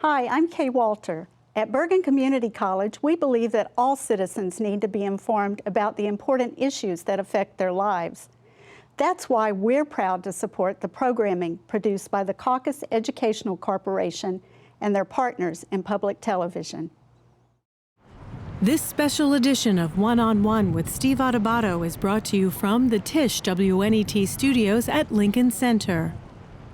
Hi, I'm Kay Walter. At Bergen Community College, we believe that all citizens need to be informed about the important issues that affect their lives. That's why we're proud to support the programming produced by the Caucus Educational Corporation and their partners in public television. This special edition of One-on-One with Steve Adubato is brought to you from the Tisch WNET studios at Lincoln Center.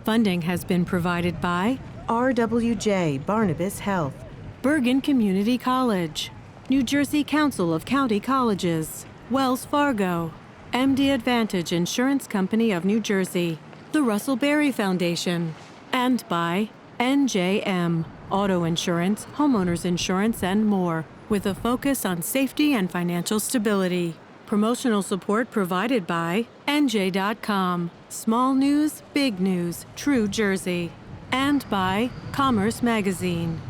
Funding has been provided by RWJ Barnabas Health, Bergen Community College, New Jersey Council of County Colleges, Wells Fargo, MD Advantage Insurance Company of New Jersey, the Russell Berry Foundation, and by NJM, auto insurance, homeowners insurance, and more, with a focus on safety and financial stability. Promotional support provided by NJ.com, small news, big news, true Jersey, and by Commerce Magazine.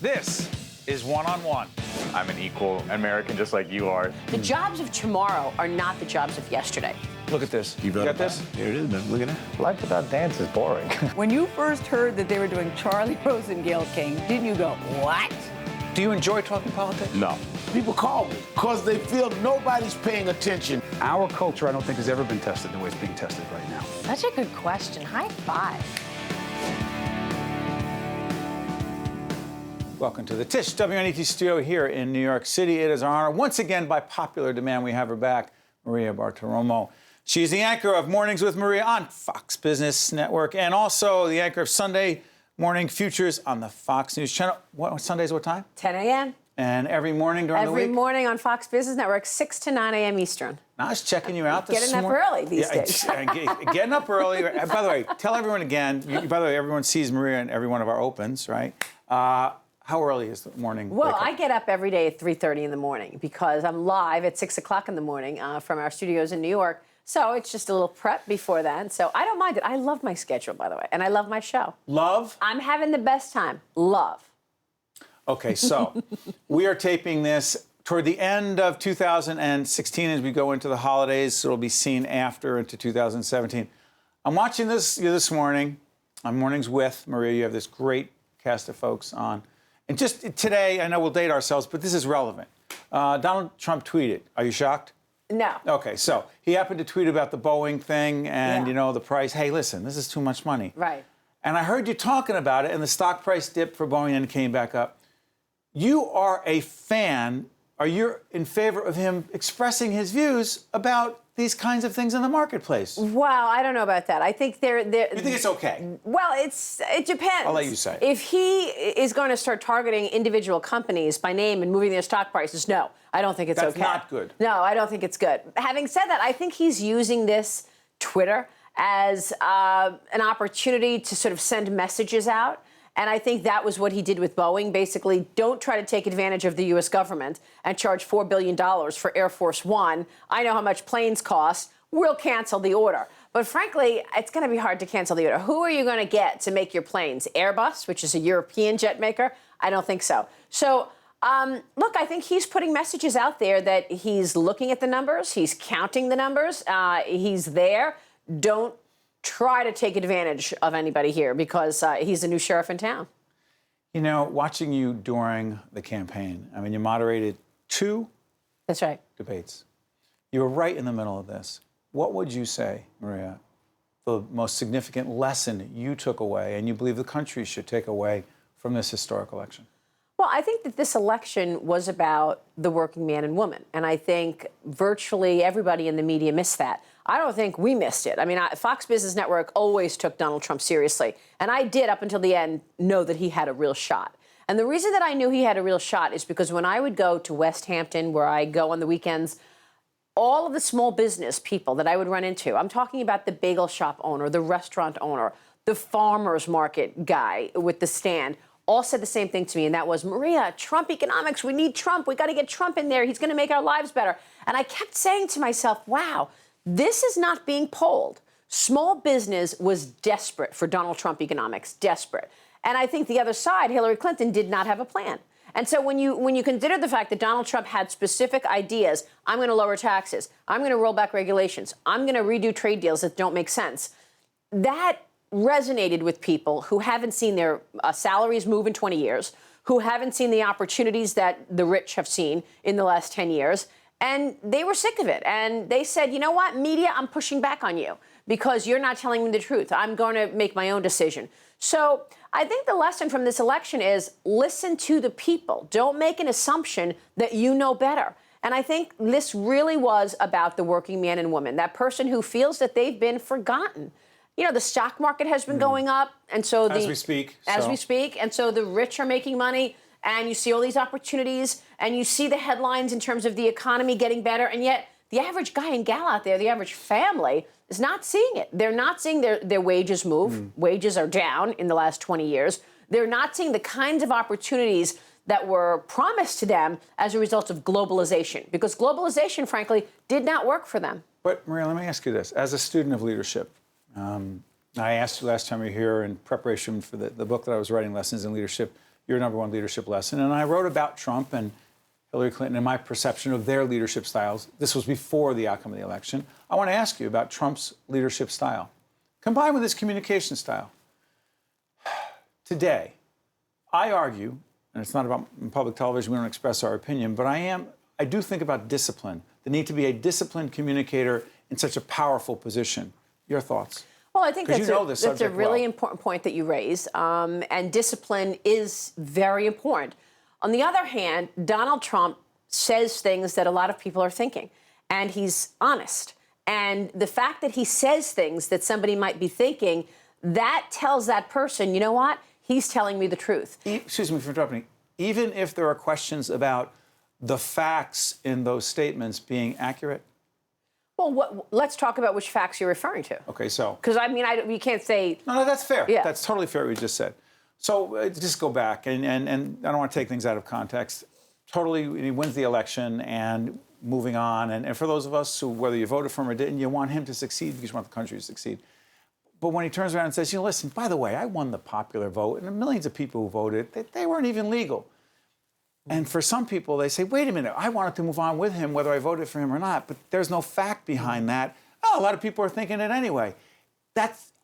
This is One-on-One. I'm an equal American just like you are. The jobs of tomorrow are not the jobs of yesterday. Look at this. You got this? Here it is, man. Look at that. Life without dance is boring. When you first heard that they were doing Charlie Rose and Gayle King, didn't you go, what? Do you enjoy talking politics? No. People call me because they feel nobody's paying attention. Our culture, I don't think, has ever been tested the way it's being tested right now. Such a good question. High five. Welcome to the Tisch WNET studio here in New York City. It is our honor, once again, by popular demand, we have her back, Maria Bartiromo. She's the anchor of Mornings with Maria on Fox Business Network and also the anchor of Sunday Morning Futures on the Fox News Channel. Sundays, what time? 10 a.m. And every morning during the week? Every morning on Fox Business Network, 6 to 9 a.m. Eastern. I was checking you out this morning. Getting up early these days. Getting up early. By the way, tell everyone again, by the way, everyone sees Maria in every one of our opens, right? How early is the morning? Well, I get up every day at 3:30 in the morning because I'm live at 6 o'clock in the morning from our studios in New York. So it's just a little prep before then. So I don't mind it. I love my schedule, by the way, and I love my show. Love? I'm having the best time. Love. Okay, so we are taping this toward the end of 2016 as we go into the holidays. So it'll be seen after into 2017. I'm watching this morning on Mornings with Maria. You have this great cast of folks on. And just today, I know we'll date ourselves, but this is relevant. Donald Trump tweeted. Are you shocked? No. Okay, so he happened to tweet about the Boeing thing and, you know, the price. Hey, listen, this is too much money. Right. And I heard you talking about it, and the stock price dipped for Boeing and came back up. You are a fan. Are you in favor of him expressing his views about these kinds of things in the marketplace? Well, I don't know about that. I think they're You think it's okay? Well, it depends. I'll let you say. If he is going to start targeting individual companies by name and moving their stock prices, no, I don't think it's okay. That's not good. No, I don't think it's good. Having said that, I think he's using this Twitter as an opportunity to sort of send messages out. And I think that was what he did with Boeing. Basically, don't try to take advantage of the U.S. government and charge $4 billion for Air Force One. I know how much planes cost. We'll cancel the order. But frankly, it's going to be hard to cancel the order. Who are you going to get to make your planes? Airbus, which is a European jet maker? I don't think so. So, look, I think he's putting messages out there that he's looking at the numbers. He's counting the numbers. He's there. Don't try to take advantage of anybody here because he's the new sheriff in town. You know, watching you during the campaign, I mean, you moderated 2 That's right. debates. You were right in the middle of this. What would you say, Maria, the most significant lesson you took away and you believe the country should take away from this historic election? Well, I think that this election was about the working man and woman. And I think virtually everybody in the media missed that. I don't think we missed it. I mean, Fox Business Network always took Donald Trump seriously. And I did, up until the end, know that he had a real shot. And the reason that I knew he had a real shot is because when I would go to West Hampton, where I go on the weekends, all of the small business people that I would run into, I'm talking about the bagel shop owner, the restaurant owner, the farmer's market guy with the stand, all said the same thing to me, and that was, Maria, Trump economics, we need Trump. We got to get Trump in there. He's going to make our lives better. And I kept saying to myself, wow, this is not being polled. Small business was desperate for Donald Trump economics, desperate. And I think the other side, Hillary Clinton, did not have a plan. And so when you consider the fact that Donald Trump had specific ideas, I'm going to lower taxes, I'm going to roll back regulations, I'm going to redo trade deals that don't make sense, that resonated with people who haven't seen their salaries move in 20 years, who haven't seen the opportunities that the rich have seen in the last 10 years. And they were sick of it. And they said, you know what, media, I'm pushing back on you because you're not telling me the truth. I'm going to make my own decision. So I think the lesson from this election is listen to the people. Don't make an assumption that you know better. And I think this really was about the working man and woman, that person who feels that they've been forgotten. You know, the stock market has been going up, and so as we speak, and so the rich are making money, and you see all these opportunities, and you see the headlines in terms of the economy getting better, and yet the average guy and gal out there, the average family, is not seeing it. They're not seeing their wages move. Wages are down in the last 20 years. They're not seeing the kinds of opportunities that were promised to them as a result of globalization, because globalization, frankly, did not work for them. But Maria, let me ask you this. As a student of leadership, I asked you last time you were here in preparation for the book that I was writing, Lessons in Leadership, your number one leadership lesson. And I wrote about Trump and Hillary Clinton and my perception of their leadership styles. This was before the outcome of the election. I want to ask you about Trump's leadership style, combined with his communication style. Today, I argue, and it's not about public television, we don't express our opinion, but I do think about discipline, the need to be a disciplined communicator in such a powerful position. Your thoughts? Well, I think that's a really well. important point that you raise, and discipline is very important. On the other hand, Donald Trump says things that a lot of people are thinking, and he's honest. And the fact that he says things that somebody might be thinking, that tells that person, you know what? He's telling me the truth. Excuse me for interrupting. Even if there are questions about the facts in those statements being accurate? Well, let's talk about which facts you're referring to. Okay, so. Because, I mean, we can't say... No, that's fair. Yeah. That's totally fair what you just said. So just go back, and I don't want to take things out of context. Totally, he wins the election and moving on. And for those of us who, whether you voted for him or didn't, you want him to succeed because you want the country to succeed. But when he turns around and says, you know, listen, by the way, I won the popular vote, and the millions of people who voted, they weren't even legal. And for some people, they say, wait a minute, I wanted to move on with him, whether I voted for him or not. But there's no fact behind that. Oh, a lot of people are thinking it anyway.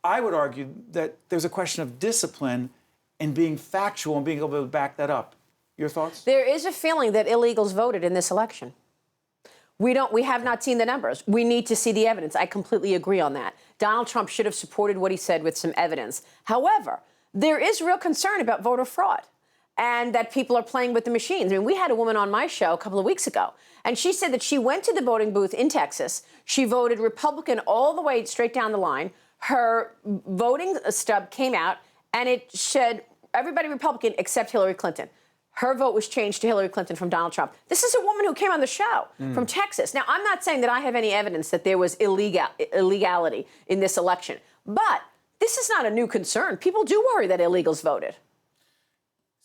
I would argue that there's a question of discipline and being factual and being able to back that up. Your thoughts? There is a feeling that illegals voted in this election. We have not seen the numbers. We need to see the evidence. I completely agree on that. Donald Trump should have supported what he said with some evidence. However, there is real concern about voter fraud and that people are playing with the machines. I mean, we had a woman on my show a couple of weeks ago, and she said that she went to the voting booth in Texas. She voted Republican all the way straight down the line. Her voting stub came out, and it said everybody Republican except Hillary Clinton. Her vote was changed to Hillary Clinton from Donald Trump. This is a woman who came on the show from Texas. Now, I'm not saying that I have any evidence that there was illegality in this election, but this is not a new concern. People do worry that illegals voted.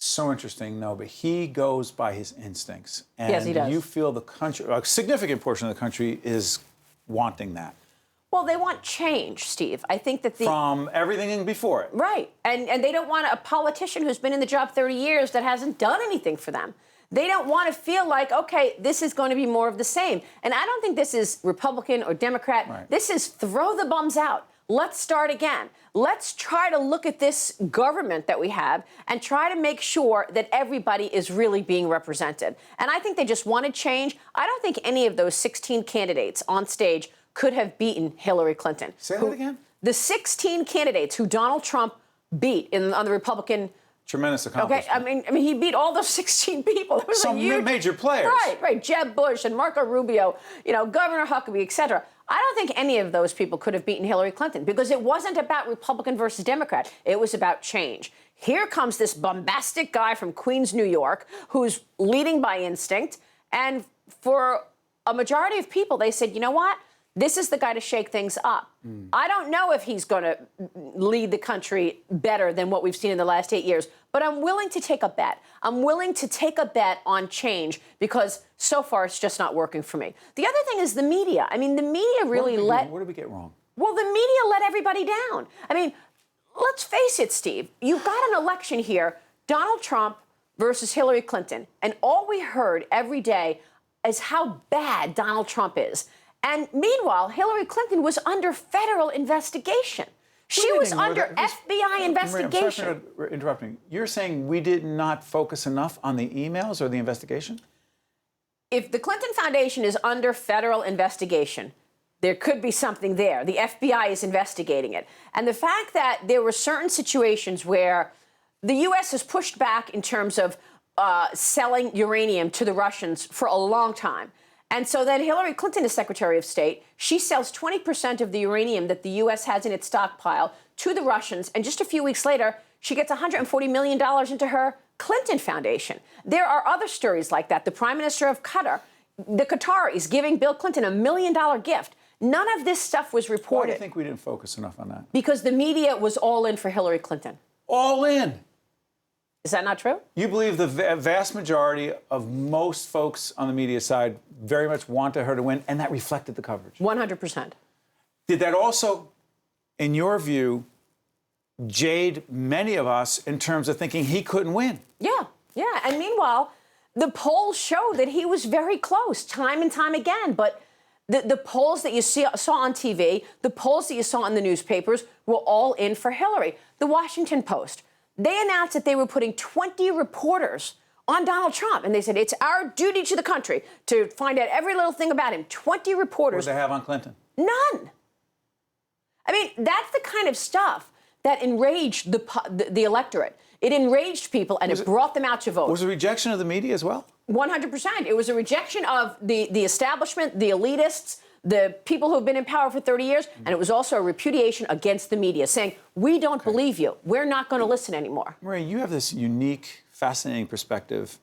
So interesting, no, but he goes by his instincts. And yes, he does. You feel the country, a significant portion of the country is wanting that. Well, they want change, Steve. I think that from everything before it. Right. And they don't want a politician who's been in the job 30 years that hasn't done anything for them. They don't want to feel like, okay, this is going to be more of the same. And I don't think this is Republican or Democrat. Right. This is throw the bums out. Let's start again. Let's try to look at this government that we have and try to make sure that everybody is really being represented. And I think they just wanted change. I don't think any of those 16 candidates on stage could have beaten Hillary Clinton. Say that again? The 16 candidates who Donald Trump beat on the Republican... Tremendous accomplishment. Okay, I mean, he beat all those 16 people. It was some major players. Right. Jeb Bush and Marco Rubio, Governor Huckabee, et cetera. I don't think any of those people could have beaten Hillary Clinton because it wasn't about Republican versus Democrat. It was about change. Here comes this bombastic guy from Queens, New York, who's leading by instinct. And for a majority of people, they said, you know what? This is the guy to shake things up. I don't know if he's going to lead the country better than what we've seen in the last 8 years, but I'm willing to take a bet. I'm willing to take a bet on change because so far it's just not working for me. The other thing is the media. I mean, the media really What did we get wrong? Well, the media let everybody down. I mean, let's face it, Steve. You've got an election here, Donald Trump versus Hillary Clinton, and all we heard every day is how bad Donald Trump is. And meanwhile, Hillary Clinton was under federal investigation. She was under FBI investigation. I'm sorry for interrupting. You're saying we did not focus enough on the emails or the investigation? If the Clinton Foundation is under federal investigation, there could be something there. The FBI is investigating it. And the fact that there were certain situations where the U.S. has pushed back in terms of selling uranium to the Russians for a long time. And so then Hillary Clinton is Secretary of State. She sells 20% of the uranium that the U.S. has in its stockpile to the Russians. And just a few weeks later, she gets $140 million into her Clinton Foundation. There are other stories like that. The Prime Minister of Qatar, the Qataris, giving Bill Clinton $1 million gift. None of this stuff was reported. Why do you think we didn't focus enough on that? Because the media was all in for Hillary Clinton. All in. Is that not true? You believe the vast majority of most folks on the media side very much wanted her to win, and that reflected the coverage? 100%. Did that also, in your view, jade many of us in terms of thinking he couldn't win? Yeah. And meanwhile, the polls show that he was very close time and time again. But the polls that you saw on TV, the polls that you saw in the newspapers were all in for Hillary. The Washington Post, they announced that they were putting 20 reporters on Donald Trump. And they said, it's our duty to the country to find out every little thing about him. 20 reporters. What did they have on Clinton? None. I mean, that's the kind of stuff that enraged the electorate. It enraged people, and it brought them out to vote. Was it a rejection of the media as well? 100%. It was a rejection of the establishment, the elitists, the people who have been in power for 30 years, and it was also a repudiation against the media, saying, we don't believe you. We're not going to listen anymore. Maria, you have this unique, fascinating perspective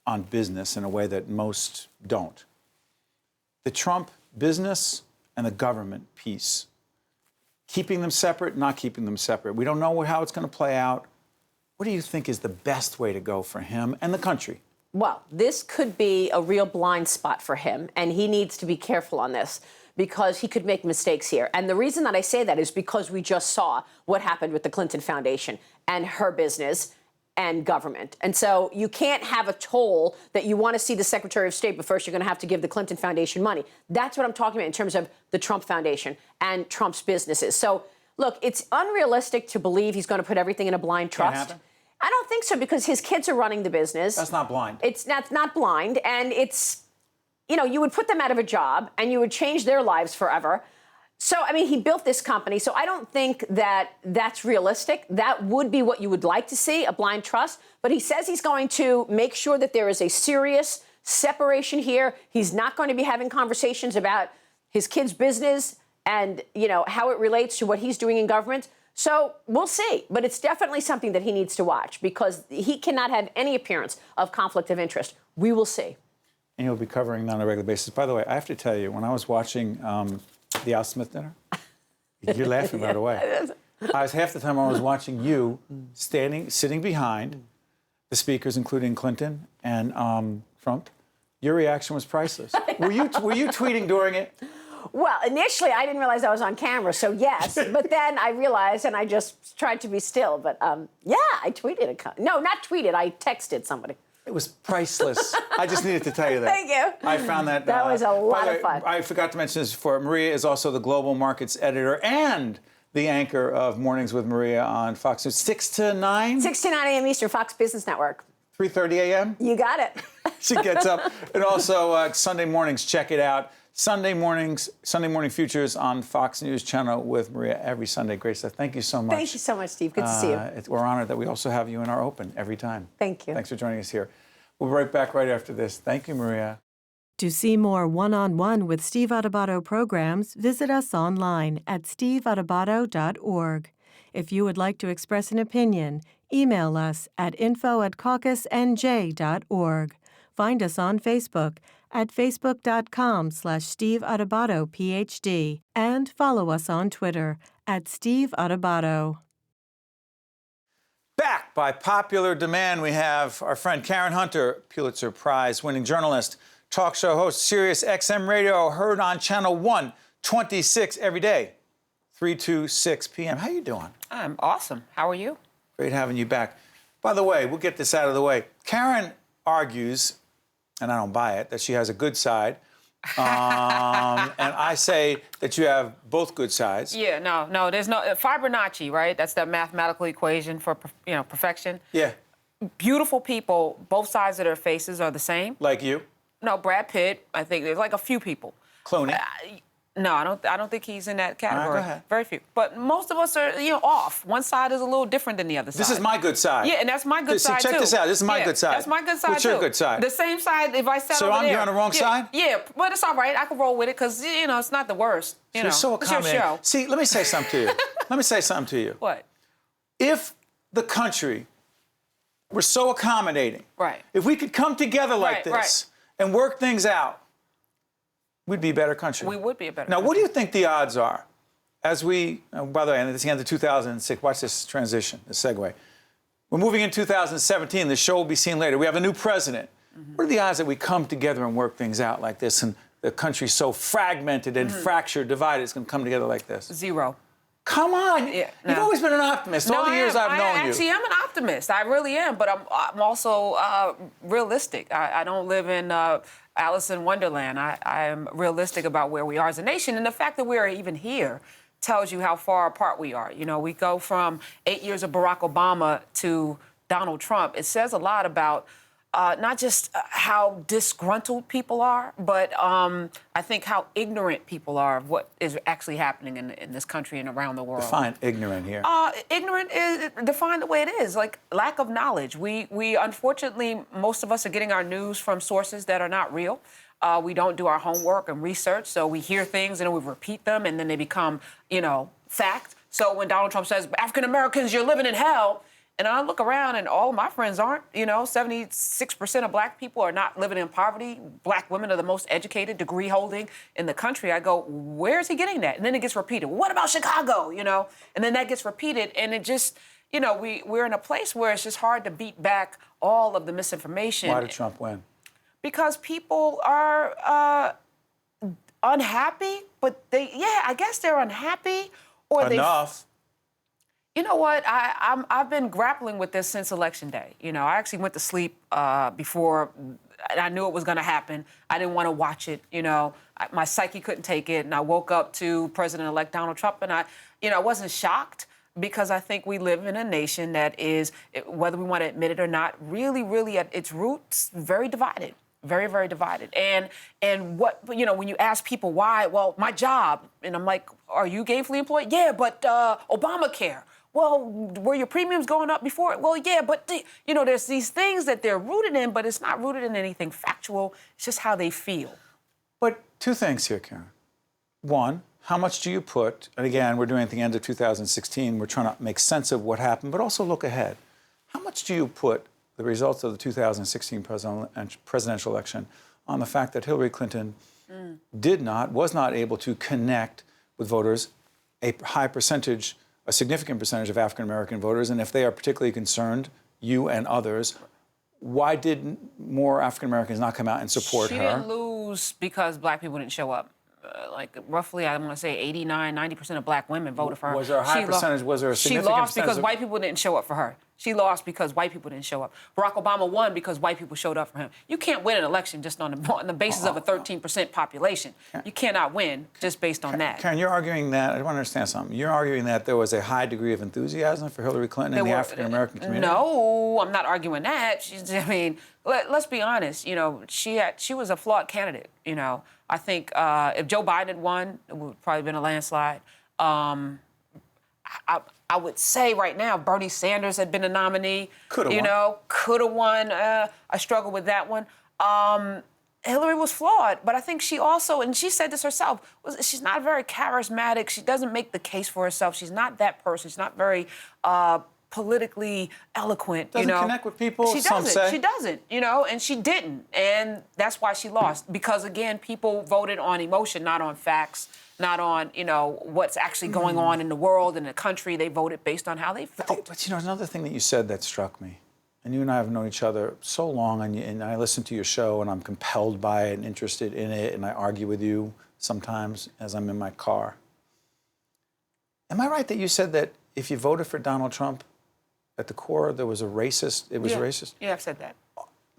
on business in a way that most don't. The Trump business and the government piece, keeping them separate, not keeping them separate. We don't know how it's going to play out. What do you think is the best way to go for him and the country? Well, this could be a real blind spot for him, and he needs to be careful on this because he could make mistakes here. And the reason that I say that is because we just saw what happened with the Clinton Foundation and her business and government. And so you can't have a toll that you want to see the Secretary of State, but first you're going to have to give the Clinton Foundation money. That's what I'm talking about in terms of the Trump Foundation and Trump's businesses. So, look, it's unrealistic to believe he's going to put everything in a blind trust. Can't happen? I don't think so, because his kids are running the business. That's not blind. It's not blind, and it's, you would put them out of a job and you would change their lives forever. So, I mean, he built this company, so I don't think that that's realistic. That would be what you would like to see, a blind trust. But he says he's going to make sure that there is a serious separation here. He's not going to be having conversations about his kids' business and, how it relates to what he's doing in government. So we'll see. But it's definitely something that he needs to watch, because he cannot have any appearance of conflict of interest. We will see. And you'll be covering that on a regular basis. By the way, I have to tell you, when I was watching the Al Smith dinner, you're laughing right away. I was half the time I was watching you sitting behind the speakers, including Clinton and Trump. Your reaction was priceless. Were you tweeting during it? Well, initially, I didn't realize I was on camera, so yes. But then I realized, and I just tried to be still. But, yeah, I tweeted. No, not tweeted. I texted somebody. It was priceless. I just needed to tell you that. Thank you. I found that. That was a lot of fun. I forgot to mention this before. Maria is also the global markets editor and the anchor of Mornings with Maria on Fox News, 6 to 9? 6 to 9 a.m. Eastern, Fox Business Network. 3:30 a.m.? You got it. She gets up. And also Sunday mornings, check it out. Sunday Morning Futures on Fox News Channel with Maria every Sunday. Great stuff. Thank you so much. Thank you so much, Steve. Good to see you. We're honored that we also have you in our Open every time. Thank you. Thanks for joining us here. We'll be right back right after this. Thank you, Maria. To see more one-on-one with Steve Adubato programs, visit us online at steveadubato.org. If you would like to express an opinion, email us at info@caucusnj.org. Find us on Facebook at facebook.com/Steve Adubato PhD, and follow us on Twitter at Steve Adubato. Back by popular demand, we have our friend Karen Hunter, Pulitzer Prize-winning journalist, talk show host, Sirius XM Radio, heard on Channel 126 every day, 3 to 6 p.m. How you doing? I'm awesome. How are you? Great having you back. By the way, we'll get this out of the way. Karen argues, and I don't buy it, that she has a good side, And I say that you have both good sides. Yeah, no, there's no Fibonacci, right? That's the mathematical equation for perfection. Yeah. Beautiful people, both sides of their faces are the same. Like you? No, Brad Pitt. I think there's like a few people. Clooney? No, I don't think he's in that category. All right, go ahead. Very few. But most of us are, off. One side is a little different than the other side. This is my good side. Yeah, and that's my good side, check too. this out. This is my good side. That's my good side, What's too. your good side? The same side, if I sat So over I'm there. here on the wrong side? Yeah, but it's all right. I can roll with it because, it's not the worst. You're so It's your accommodating. show. See, let me say something to you. Let me say something to you. What? If the country were so accommodating, Right. if we could come together like Right, this and work things out, we'd be a better country. We would be a better Now, country. what do you think the odds are as we, by the way, and it's the end of 2006, watch this transition, this segue. We're moving in 2017. The show will be seen later. We have a new president. Mm-hmm. What are the odds that we come together and work things out like this and the country's so fragmented and fractured, divided, it's going to come together like this? 0. Come on. Yeah, You've no. always been an optimist. All the years I've known you. I actually am an optimist. I really am. But I'm also realistic. I don't live in Alice in Wonderland. I am realistic about where we are as a nation. And the fact that we are even here tells you how far apart we are. We go from 8 years of Barack Obama to Donald Trump. It says a lot about not just how disgruntled people are, but I think how ignorant people are of what is actually happening in this country and around the world. Define ignorant here. Ignorant is defined the way it is, like lack of knowledge. We unfortunately, most of us are getting our news from sources that are not real. We don't do our homework and research, so we hear things and then we repeat them, and then they become, fact. So when Donald Trump says, African Americans, you're living in hell, and I look around and all of my friends aren't, 76% of black people are not living in poverty. Black women are the most educated, degree holding in the country. I go, where is he getting that? And then it gets repeated. What about Chicago? And then that gets repeated, and it just, we're in a place where it's just hard to beat back all of the misinformation. Why did Trump win? Because people are unhappy, but I guess they're unhappy. Or Enough. You know what? I've been grappling with this since Election Day. I actually went to sleep before, and I knew it was going to happen. I didn't want to watch it. My psyche couldn't take it, and I woke up to President-elect Donald Trump, and I wasn't shocked because I think we live in a nation that is, whether we want to admit it or not, really, really at its roots, very divided. Very, very divided. And what, when you ask people why, well, my job, and I'm like, are you gainfully employed? Yeah, but Obamacare. Well, were your premiums going up before? Well, yeah, but, there's these things that they're rooted in, but it's not rooted in anything factual. It's just how they feel. But two things here, Karen. One, how much do you put, and again, we're doing it at the end of 2016, we're trying to make sense of what happened, but also look ahead. How much do you put the results of the 2016 presidential election on the fact that Hillary Clinton was not able to connect with voters, a significant percentage of African-American voters, and if they are particularly concerned, you and others, why did more African-Americans not come out and support her? She didn't lose because black people didn't show up. Roughly, I'm going to say 89, 90% of black women voted for her. Was there a high percentage? Was there a significant percentage? She lost percentage because white people didn't show up for her. She lost because white people didn't show up. Barack Obama won because white people showed up for him. You can't win an election just on the basis of a 13% population. You cannot win just based on that. Karen, you're arguing that, I want to understand something. You're arguing that there was a high degree of enthusiasm for Hillary Clinton in the African-American community? No, I'm not arguing that. Let's be honest. She was a flawed candidate. I think if Joe Biden had won, it would probably been a landslide. I would say right now, Bernie Sanders had been a nominee. Could have won. I struggle with that one. Hillary was flawed, but I think she also, and she said this herself, she's not very charismatic. She doesn't make the case for herself. She's not that person. She's not very politically eloquent. Doesn't connect with people, some say. She doesn't, and she didn't. And that's why she lost. Because, again, people voted on emotion, not on facts, not on, what's actually going on in the world and the country. They voted based on how they felt. But another thing that you said that struck me, and you and I have known each other so long, and I listen to your show, and I'm compelled by it and interested in it, and I argue with you sometimes as I'm in my car. Am I right that you said that if you voted for Donald Trump, at the core there was racist? Yeah, I've said that.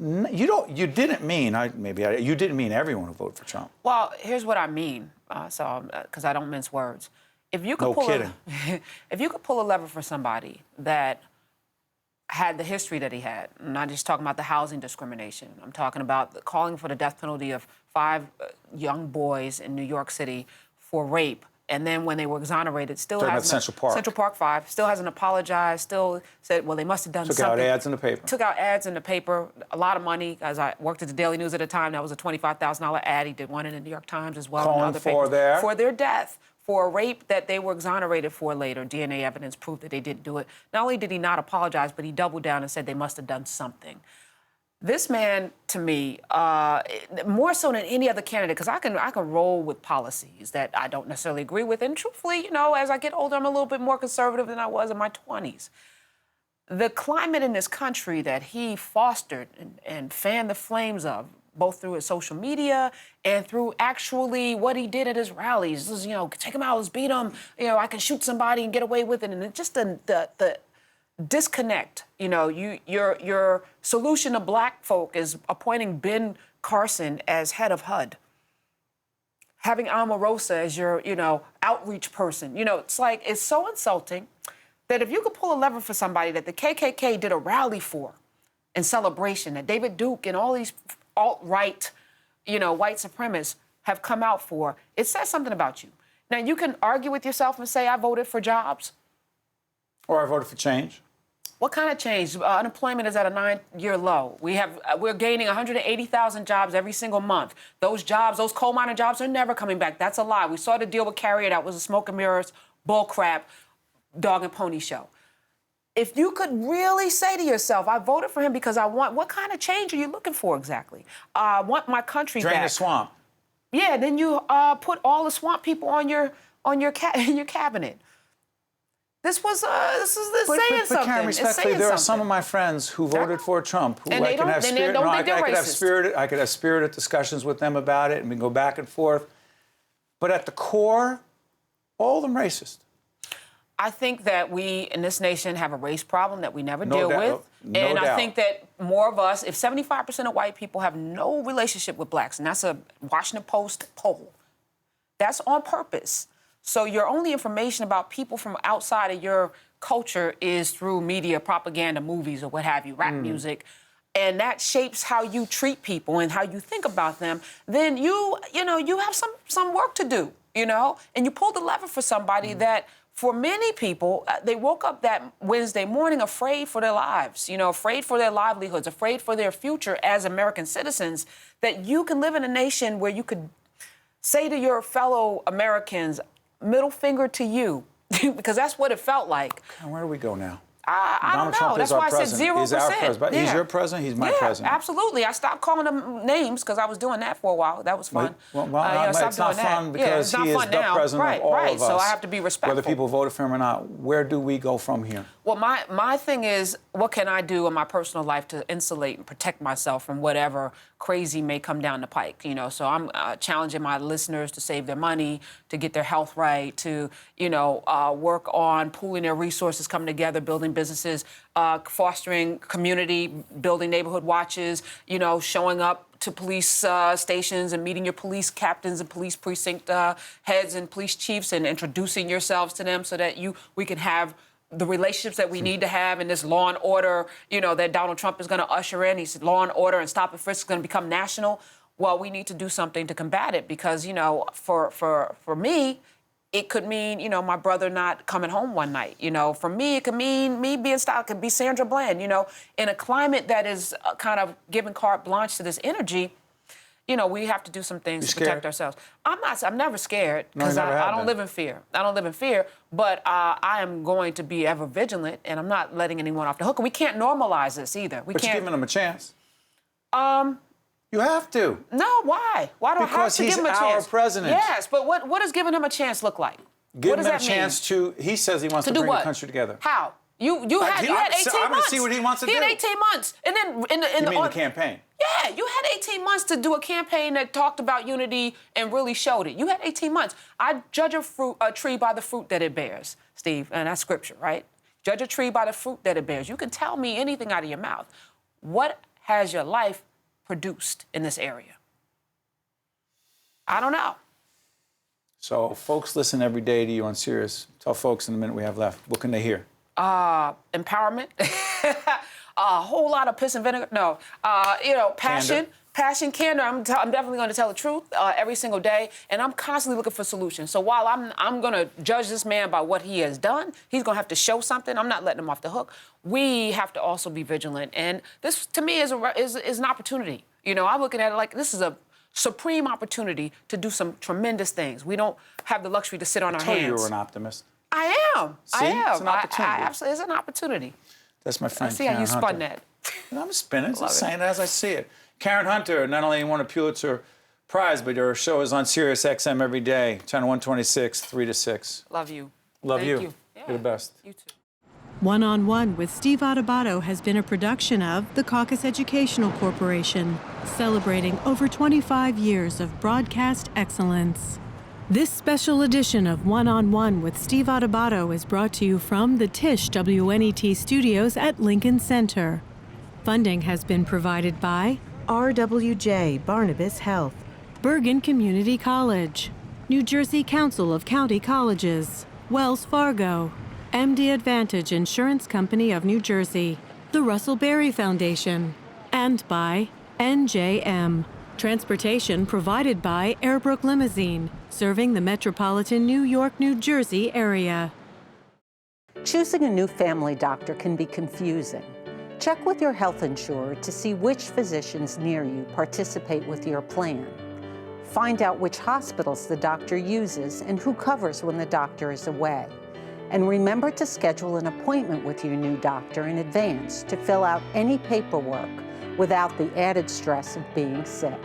You didn't mean. You didn't mean everyone who voted for Trump. Well, here's what I mean. Because I don't mince words. If you could if you could pull a lever for somebody that had the history that he had, I'm not just talking about the housing discrimination. I'm talking about calling for the death penalty of 5 young boys in New York City for rape. And then when they were exonerated, still hasn't... Central Park 5, still hasn't apologized, still said, well, they must have done something. Took out ads in the paper. Took out ads in the paper, a lot of money. As I worked at the Daily News at the time, that was a $25,000 ad. He did one in the New York Times as well. Calling for their death, for a rape that they were exonerated for later. DNA evidence proved that they didn't do it. Not only did he not apologize, but he doubled down and said they must have done something. This man, to me, more so than any other candidate, because I can roll with policies that I don't necessarily agree with. And truthfully, as I get older, I'm a little bit more conservative than I was in my 20s. The climate in this country that he fostered and fanned the flames of, both through his social media and through actually what he did at his rallies. This is, take him out, let's beat him. I can shoot somebody and get away with it. And it's just the disconnect. Your solution to black folk is appointing Ben Carson as head of HUD, having Omarosa as your, outreach person. It's so insulting that if you could pull a lever for somebody that the KKK did a rally for in celebration, that David Duke and all these alt-right, white supremacists have come out for, it says something about you. Now, you can argue with yourself and say, I voted for jobs. Or I voted for change. What kind of change? Unemployment is at a 9-year low. We're gaining 180,000 jobs every single month. Those jobs, those coal miner jobs, are never coming back. That's a lie. We saw the deal with Carrier. That was a smoke and mirrors, bull crap, dog and pony show. If you could really say to yourself, I voted for him because I want, what kind of change are you looking for exactly? I want my country back. Drain the swamp. Yeah, then you put all the swamp people in your cabinet. This is saying something. Karen, respectfully, there are some of my friends who voted for Trump who and I can have spirited. No, I could have spirited discussions with them about it, and we go back and forth. But at the core, all of them racist. I think that we in this nation have a race problem that we never deal with. No doubt. I think that more of us, if 75% of white people have no relationship with blacks, and that's a Washington Post poll, that's on purpose. So your only information about people from outside of your culture is through media, propaganda, movies, or what have you, rap music, and that shapes how you treat people and how you think about them. Then you have some work to do, and you pull the lever for somebody that, for many people, they woke up that Wednesday morning afraid for their lives, afraid for their livelihoods, afraid for their future as American citizens, that you can live in a nation where you could say to your fellow Americans, middle finger to you, because that's what it felt like. Where do we go now? I don't know. Trump That's why I said 0%. He's our president. Yeah. He's your president. He's my president. Absolutely. I stopped calling them names because I was doing that for a while. That was fun. It's not fun because he is the president of all of us. So I have to be respectful. Whether people voted for him or not, where do we go from here? Well, my thing is, what can I do in my personal life to insulate and protect myself from whatever crazy may come down the pike? So I'm challenging my listeners to save their money, to get their health right, to work on pooling their resources, coming together, building businesses, fostering community, building neighborhood watches, showing up to police stations and meeting your police captains and police precinct heads and police chiefs and introducing yourselves to them so that we can have the relationships that we need to have in this law and order, that Donald Trump is going to usher in. He said law and order and stop and frisk is going to become national. Well, we need to do something to combat it because, for me, it could mean, my brother not coming home one night. For me, it could mean me being stopped. It could be Sandra Bland, in a climate that is kind of giving carte blanche to this energy. We have to do some things to protect ourselves. I'm never scared because I don't live in fear. I don't live in fear, but I am going to be ever vigilant, and I'm not letting anyone off the hook. And we can't normalize this either. But you're giving him a chance. You have to. No, why? Why do I have to give him a chance? Because he's our president. Yes, but what does giving him a chance look like? Give him a chance to, he says he wants to bring the country together. How? You had 18 months. I want to see what he wants to do. He had 18 months. And then You mean the campaign? Yeah, you had 18 months to do a campaign that talked about unity and really showed it. You had 18 months. I judge a tree by the fruit that it bears, Steve, and that's scripture, right? Judge a tree by the fruit that it bears. You can tell me anything out of your mouth. What has your life produced in this area? I don't know. So folks listen every day to you on Sirius. Tell folks in the minute we have left, what can they hear? Empowerment, a whole lot of piss and vinegar. No, passion. Candor. Passion, candor. I'm definitely going to tell the truth every single day, and I'm constantly looking for solutions. So while I'm going to judge this man by what he has done, he's going to have to show something. I'm not letting him off the hook. We have to also be vigilant, and this, to me, is an opportunity. I'm looking at it like this is a supreme opportunity to do some tremendous things. We don't have the luxury to sit on our hands. I told you were an optimist. I am. See? I am. It's an opportunity. Absolutely, it's an opportunity. That's my friend. I see how you Karen spun Hunter. that. I'm spinning. Love Just it. saying it as I see it. Karen Hunter not only won a Pulitzer Prize, but her show is on Sirius XM every day, channel 126, 3 to 6. Love you. Love Thank you. Yeah. You're the best. You too. One-on-One with Steve Adubato has been a production of the Caucus Educational Corporation, celebrating over 25 years of broadcast excellence. This special edition of One-on-One with Steve Adubato is brought to you from the Tisch WNET studios at Lincoln Center. Funding has been provided by RWJ Barnabas Health, Bergen Community College, New Jersey Council of County Colleges, Wells Fargo, MD Advantage Insurance Company of New Jersey, the Russell Berry Foundation, and by NJM. Transportation provided by Airbrook Limousine, serving the metropolitan New York, New Jersey area. Choosing a new family doctor can be confusing. Check with your health insurer to see which physicians near you participate with your plan. Find out which hospitals the doctor uses and who covers when the doctor is away. And remember to schedule an appointment with your new doctor in advance to fill out any paperwork without the added stress of being sick.